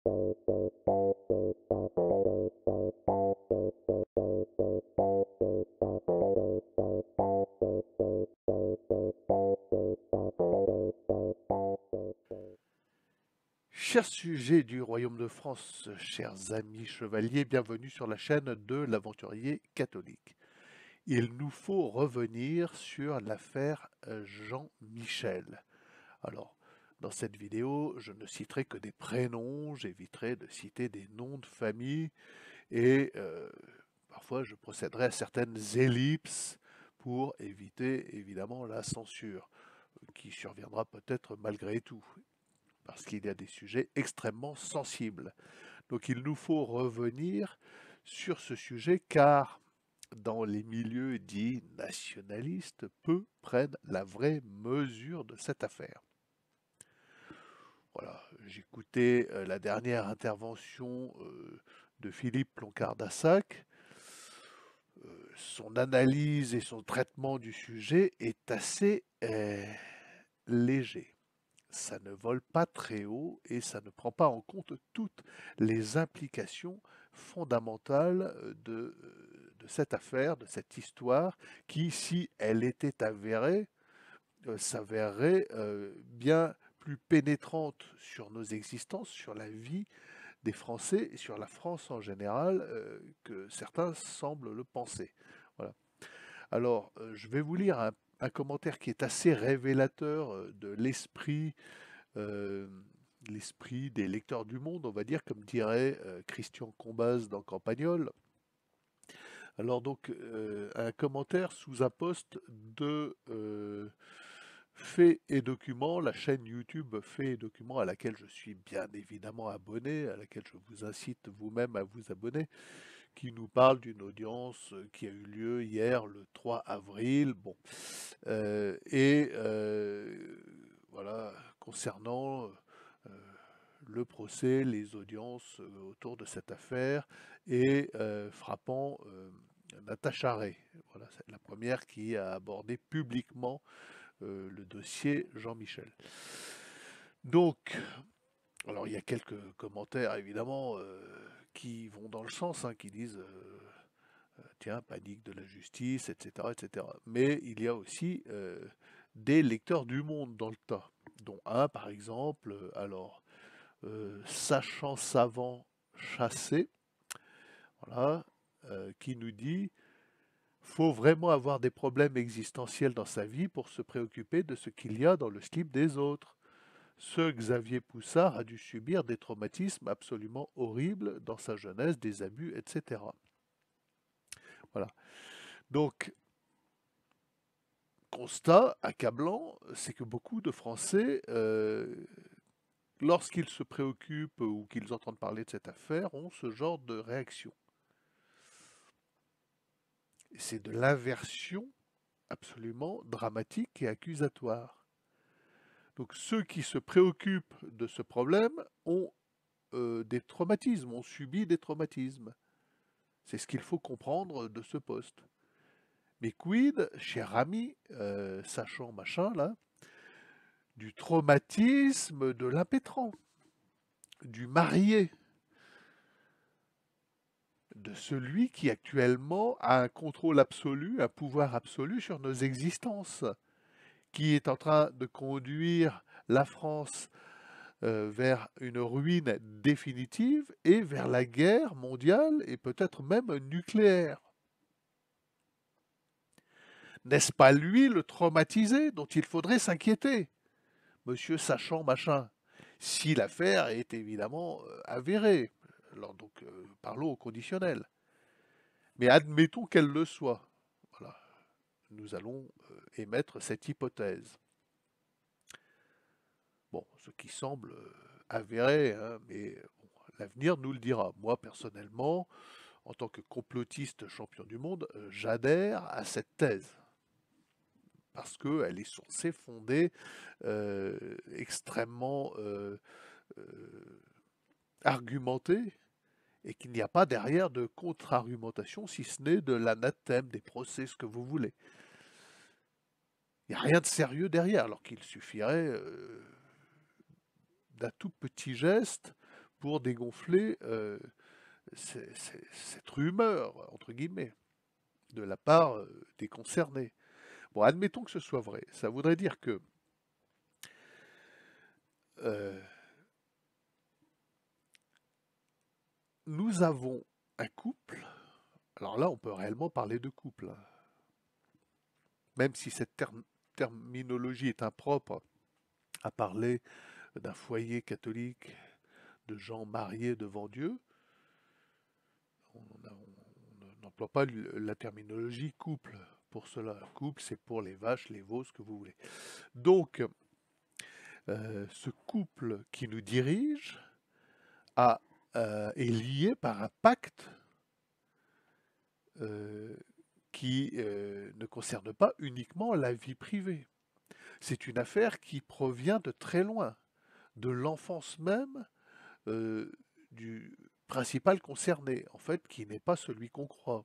Chers sujets du Royaume de France, chers amis chevaliers, bienvenue sur la chaîne de l'aventurier catholique. Il nous faut revenir sur l'affaire Jean Michel. Alors, dans cette vidéo, je ne citerai que des prénoms, j'éviterai de citer des noms de famille et parfois je procéderai à certaines ellipses pour éviter évidemment la censure qui surviendra peut-être malgré tout parce qu'il y a des sujets extrêmement sensibles. Donc il nous faut revenir sur ce sujet car dans les milieux dits nationalistes, peu prennent la vraie mesure de cette affaire. Voilà, j'écoutais la dernière intervention de Philippe Ploncard-Dassac. Son analyse et son traitement du sujet est assez léger. Ça ne vole pas très haut et ça ne prend pas en compte toutes les implications fondamentales de cette affaire, de cette histoire, qui, si elle était avérée, s'avérerait bien plus pénétrante sur nos existences, sur la vie des Français et sur la France en général que certains semblent le penser. Voilà. Alors, je vais vous lire un commentaire qui est assez révélateur de euh, l'esprit des lecteurs du monde, on va dire, comme dirait Christian Combaz dans Campagnol. Alors donc, un commentaire sous un post de Faits et Documents, la chaîne YouTube Faits et Documents à laquelle je suis bien évidemment abonné, à laquelle je vous incite vous-même à vous abonner, qui nous parle d'une audience qui a eu lieu hier le 3 avril. Bon, voilà, concernant le procès, les audiences autour de cette affaire et frappant Natacha Ray. Voilà, c'est la première qui a abordé publiquement le dossier Jean-Michel. Donc, alors il y a quelques commentaires évidemment qui vont dans le sens, hein, qui disent tiens, panique de la justice, etc., etc. Mais il y a aussi des lecteurs du Monde dans le tas, dont un par exemple, alors Sachant Savant Chassé, voilà, qui nous dit faut vraiment avoir des problèmes existentiels dans sa vie pour se préoccuper de ce qu'il y a dans le slip des autres. Ce Xavier Poussard a dû subir des traumatismes absolument horribles dans sa jeunesse, des abus, etc. Voilà. Donc, constat accablant, c'est que beaucoup de Français, lorsqu'ils se préoccupent ou qu'ils entendent parler de cette affaire, ont ce genre de réaction. C'est de l'inversion absolument dramatique et accusatoire. Donc ceux qui se préoccupent de ce problème ont des traumatismes, ont subi des traumatismes. C'est ce qu'il faut comprendre de ce poste. Mais quid, cher ami, sachant machin là, du traumatisme de l'impétrant, du marié, de celui qui actuellement a un contrôle absolu, un pouvoir absolu sur nos existences, qui est en train de conduire la France vers une ruine définitive et vers la guerre mondiale et peut-être même nucléaire. N'est-ce pas lui le traumatisé dont il faudrait s'inquiéter, monsieur sachant machin, si l'affaire est évidemment avérée. Alors donc, parlons au conditionnel. Mais admettons qu'elle le soit. Voilà. Nous allons émettre cette hypothèse. Bon, ce qui semble avéré, hein, mais bon, l'avenir nous le dira. Moi, personnellement, en tant que complotiste champion du monde, j'adhère à cette thèse. Parce qu'elle est censée fonder extrêmement argumentée et qu'il n'y a pas derrière de contre-argumentation, si ce n'est de l'anathème, des procès, ce que vous voulez. Il n'y a rien de sérieux derrière, alors qu'il suffirait d'un tout petit geste pour dégonfler cette rumeur, entre guillemets, de la part des concernés. Bon, admettons que ce soit vrai. Ça voudrait dire que euh, nous avons un couple. Alors là, on peut réellement parler de couple, hein. Même si cette terminologie est impropre à parler d'un foyer catholique, de gens mariés devant Dieu, on n'emploie pas la terminologie couple pour cela. Couple, c'est pour les vaches, les veaux, ce que vous voulez. Donc, ce couple qui nous dirige est lié par un pacte qui ne concerne pas uniquement la vie privée. C'est une affaire qui provient de très loin, de l'enfance même du principal concerné, en fait, qui n'est pas celui qu'on croit.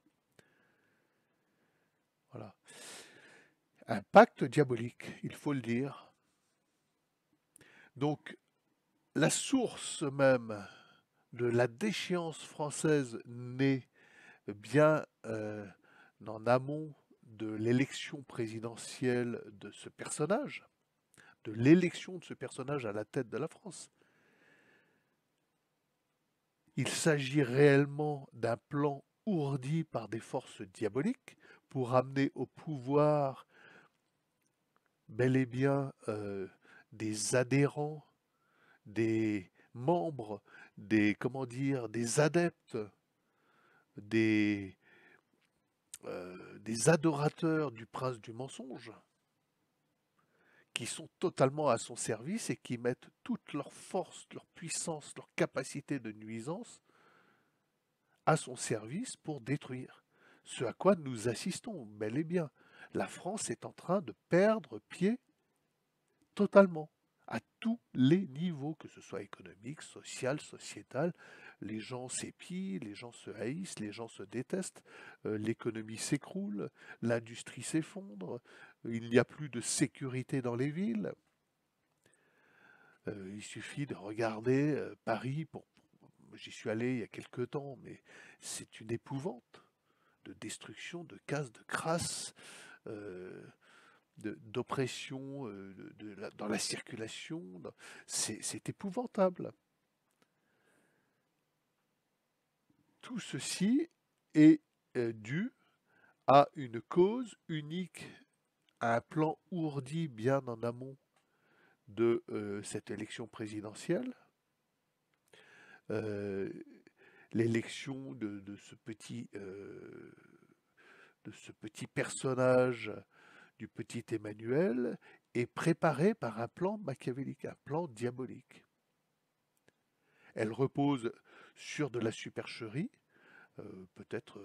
Voilà. Un pacte diabolique, il faut le dire. Donc, la source même de la déchéance française naît bien en amont de l'élection présidentielle de ce personnage, de l'élection de ce personnage à la tête de la France. Il s'agit réellement d'un plan ourdi par des forces diaboliques pour amener au pouvoir bel et bien des adhérents, des membres, des adeptes, des, des adorateurs du prince du mensonge, qui sont totalement à son service et qui mettent toute leur force, leur puissance, leur capacité de nuisance à son service pour détruire. Ce à quoi nous assistons, bel et bien. La France est en train de perdre pied totalement, à tous les niveaux, que ce soit économique, social, sociétal. Les gens s'épient, les gens se haïssent, les gens se détestent, l'économie s'écroule, l'industrie s'effondre, il n'y a plus de sécurité dans les villes. Il suffit de regarder Paris, j'y suis allé il y a quelque temps, mais c'est une épouvante de destruction, de casse, de crasse, euh, d'oppression dans la circulation. C'est épouvantable. Tout ceci est dû à une cause unique, à un plan ourdi bien en amont de cette élection présidentielle. L'élection de ce petit personnage, du petit Emmanuel, est préparée par un plan machiavélique, un plan diabolique. Elle repose sur de la supercherie, peut-être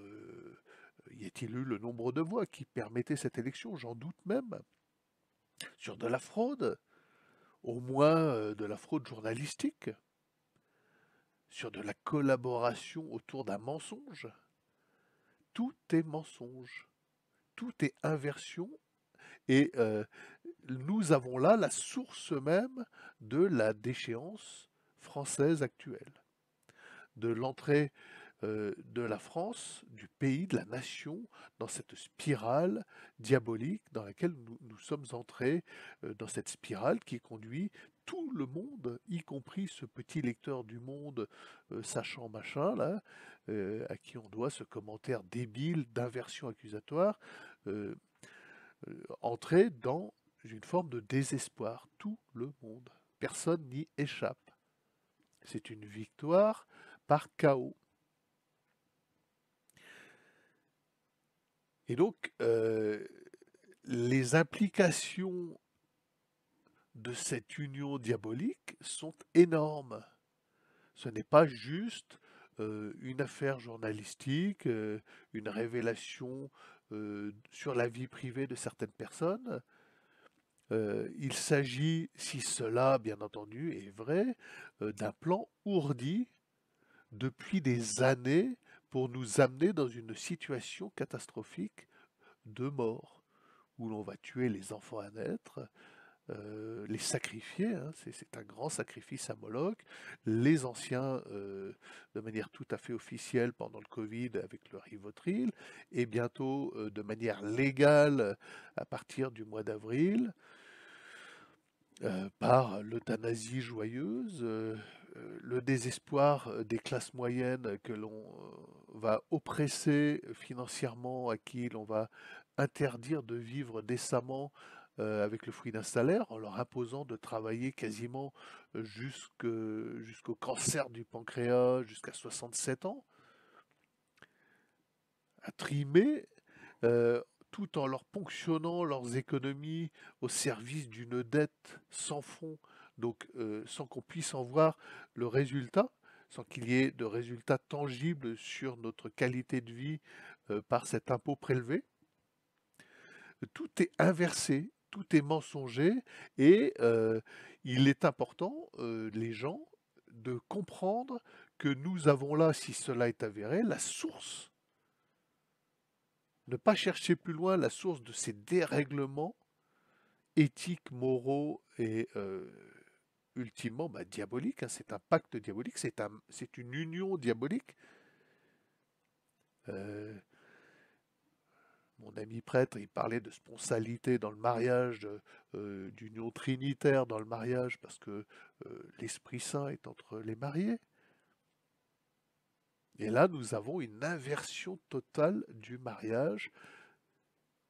y a-t-il eu le nombre de voix qui permettait cette élection, j'en doute même, sur de la fraude, au moins de la fraude journalistique, sur de la collaboration autour d'un mensonge. Tout est mensonge, tout est inversion, et nous avons là la source même de la déchéance française actuelle, de l'entrée de la France, du pays, de la nation, dans cette spirale diabolique dans laquelle nous sommes entrés, dans cette spirale qui conduit tout le monde, y compris ce petit lecteur du Monde sachant machin, là, à qui on doit ce commentaire débile d'inversion accusatoire, entrer dans une forme de désespoir. Tout le monde. Personne n'y échappe. C'est une victoire par chaos. Et donc, les implications de cette union diabolique sont énormes. Ce n'est pas juste une affaire journalistique, une révélation sur la vie privée de certaines personnes. Il s'agit, si cela, bien entendu, est vrai, d'un plan ourdi depuis des années pour nous amener dans une situation catastrophique de mort, où l'on va tuer les enfants à naître, les sacrifier, hein, c'est un grand sacrifice à Moloch. Les anciens, de manière tout à fait officielle pendant le Covid avec le Rivotril, et bientôt de manière légale à partir du mois d'avril, par l'euthanasie joyeuse, le désespoir des classes moyennes que l'on va oppresser financièrement, à qui l'on va interdire de vivre décemment avec le fruit d'un salaire, en leur imposant de travailler quasiment jusqu'au cancer du pancréas, jusqu'à 67 ans, à trimer, euh, tout en leur ponctionnant leurs économies au service d'une dette sans fond, donc sans qu'on puisse en voir le résultat, sans qu'il y ait de résultats tangibles sur notre qualité de vie par cet impôt prélevé. Tout est inversé, tout est mensonger, et il est important, les gens, de comprendre que nous avons là, si cela est avéré, la source. Ne pas chercher plus loin la source de ces dérèglements éthiques, moraux et ultimement diaboliques, hein. C'est un pacte diabolique, c'est une union diabolique. Euh, Mon ami prêtre, il parlait de sponsalité dans le mariage, d'union trinitaire dans le mariage, parce que l'Esprit Saint est entre les mariés. Et là, nous avons une inversion totale du mariage,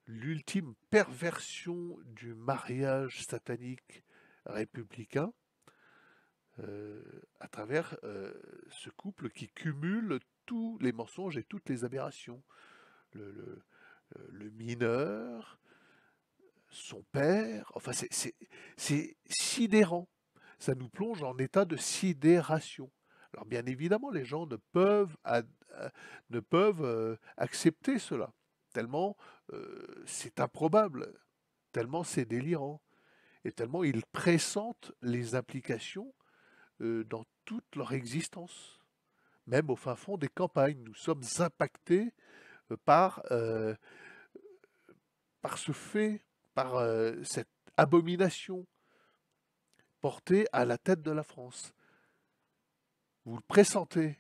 l'ultime perversion du mariage satanique républicain, à travers ce couple qui cumule tous les mensonges et toutes les aberrations. Le mineur, son père, enfin c'est sidérant. Ça nous plonge en état de sidération. Alors bien évidemment, les gens ne peuvent accepter cela, tellement c'est improbable, tellement c'est délirant, et tellement ils pressentent les implications dans toute leur existence. Même au fin fond des campagnes, nous sommes impactés par, par ce fait, par cette abomination portée à la tête de la France. Vous le pressentez.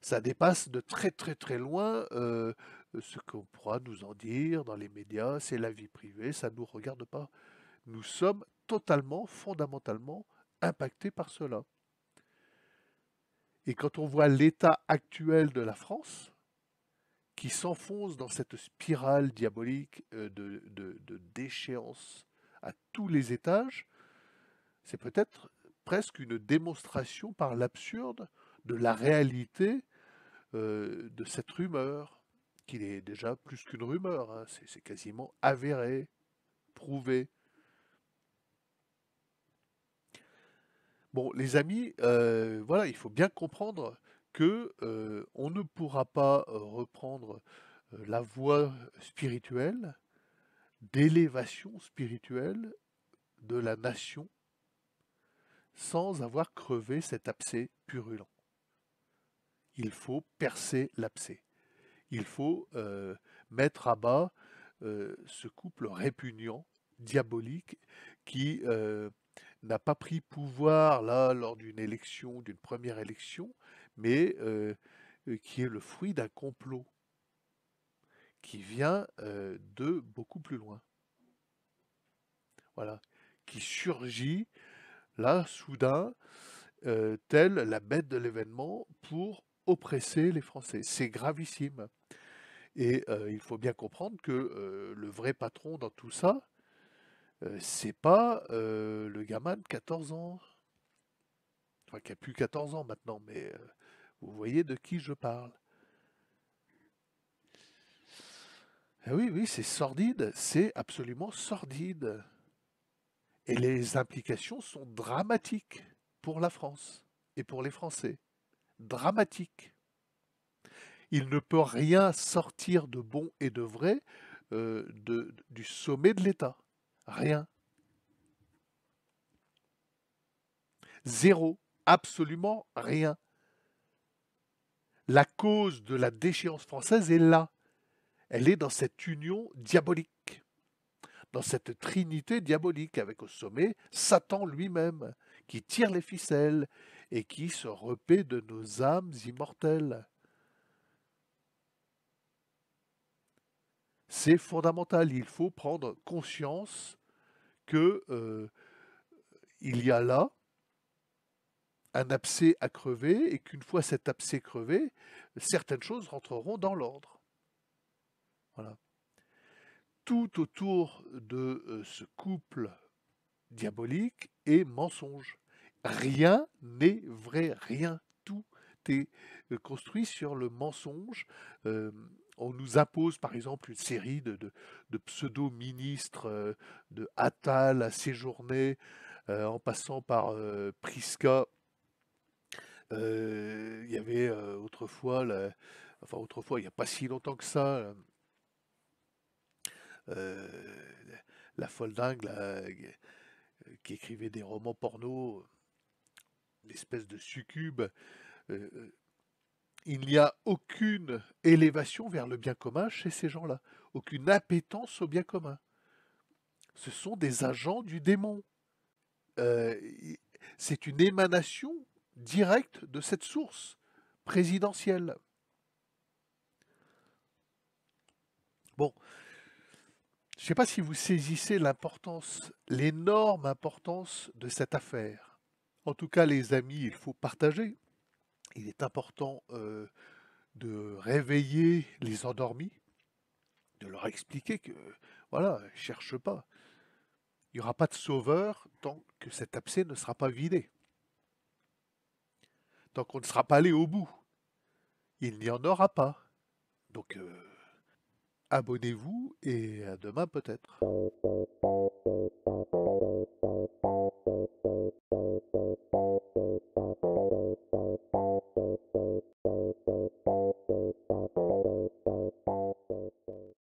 Ça dépasse de très très très loin ce qu'on pourra nous en dire dans les médias, c'est la vie privée, ça ne nous regarde pas. Nous sommes totalement, fondamentalement impactés par cela. Et quand on voit l'état actuel de la France, qui s'enfonce dans cette spirale diabolique de déchéance à tous les étages, c'est peut-être presque une démonstration par l'absurde de la réalité de cette rumeur, qui est déjà plus qu'une rumeur, hein, c'est quasiment avéré, prouvé. Bon, les amis, voilà, il faut bien comprendre que on ne pourra pas reprendre la voie spirituelle, d'élévation spirituelle de la nation sans avoir crevé cet abcès purulent. Il faut percer l'abcès. Il faut mettre à bas ce couple répugnant, diabolique, qui n'a pas pris pouvoir là lors d'une élection, d'une première élection, mais qui est le fruit d'un complot qui vient de beaucoup plus loin. Voilà, qui surgit là, soudain, telle la bête de l'événement pour oppresser les Français. C'est gravissime. Et il faut bien comprendre que le vrai patron dans tout ça, c'est pas le gamin de 14 ans, enfin qui a plus 14 ans maintenant, mais vous voyez de qui je parle. Eh oui, oui, c'est sordide, c'est absolument sordide. Et les implications sont dramatiques pour la France et pour les Français. Dramatiques. Il ne peut rien sortir de bon et de vrai du sommet de l'État. Rien. Zéro. Absolument rien. La cause de la déchéance française est là. Elle est dans cette union diabolique, dans cette trinité diabolique, avec au sommet Satan lui-même, qui tire les ficelles et qui se repaît de nos âmes immortelles. C'est fondamental, il faut prendre conscience que il y a là un abcès à crever et qu'une fois cet abcès crevé, certaines choses rentreront dans l'ordre. Voilà. Tout autour de ce couple diabolique est mensonge. Rien n'est vrai, rien. Tout est construit sur le mensonge. On nous impose par exemple une série de pseudo-ministres, de Attal à Séjourné, en passant par Prisca. Il y avait autrefois, enfin autrefois, il n'y a pas si longtemps que ça, euh, la folle dingue là, qui écrivait des romans porno, une espèce de succube. euh, il n'y a aucune élévation vers le bien commun chez ces gens-là, aucune appétence au bien commun. Ce sont des agents du démon. Euh, c'est une émanation directe de cette source présidentielle. Bon, je ne sais pas si vous saisissez l'importance, l'énorme importance de cette affaire. En tout cas, les amis, il faut partager. Il est important de réveiller les endormis, de leur expliquer que, voilà, ne cherche pas. Il n'y aura pas de sauveur tant que cet abcès ne sera pas vidé, tant qu'on ne sera pas allé au bout. Il n'y en aura pas. Donc, abonnez-vous et à demain peut-être.